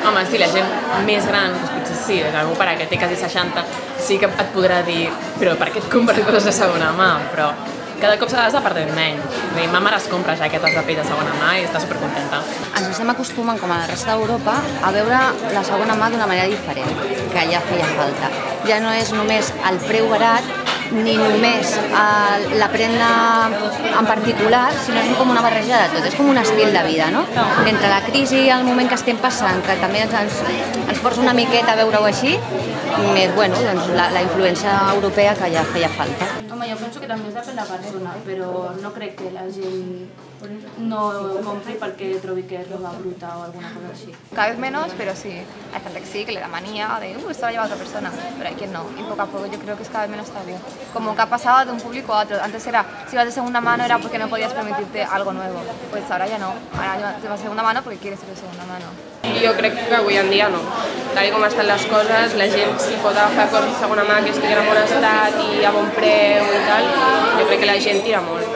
Home, sí, la gent més gran, doncs potser sí, algú per que té quasi 60, sí que et podrà dir però per què et compres coses de segona mà? Però cada cop s'ha perdent menys. Ma mare es compra jaquetes de pell de segona mà i està supercontenta. Ens estem acostumant, com a la resta d'Europa, a veure la segona mà d'una manera diferent, que ja feia falta. Ja no és només el preu barat, ni només la prenda en particular, sinó és com una barreja de tot, és com un estil de vida, no? Entre la crisi i el moment que estem passant, que també ens força una miqueta a veure-ho així, més doncs, la influència europea que ja feia falta. Home, jo penso que també és depèn de la persona, però no crec que la gent no compri perquè trobi que es roba bruta o alguna cosa así. Cada vez menos, pero sí. Hay gente que sí, que le da manía de, esto lo lleva otra persona, pero hay quien no. Y poco a poco yo creo que es cada vez menos tabú. Como que ha pasado de un público a otro. Antes era, si vas de segunda mano era porque no podías permitirte algo nuevo. Pues ahora ya no. Ahora te vas de segunda mano porque quieres ser de segunda mano. Jo crec que avui en dia no. Tal com estan les coses, la gent si pot agafar coses de segona mà que estiguin en bon estat i a bon preu i tal, jo crec que la gent tira molt.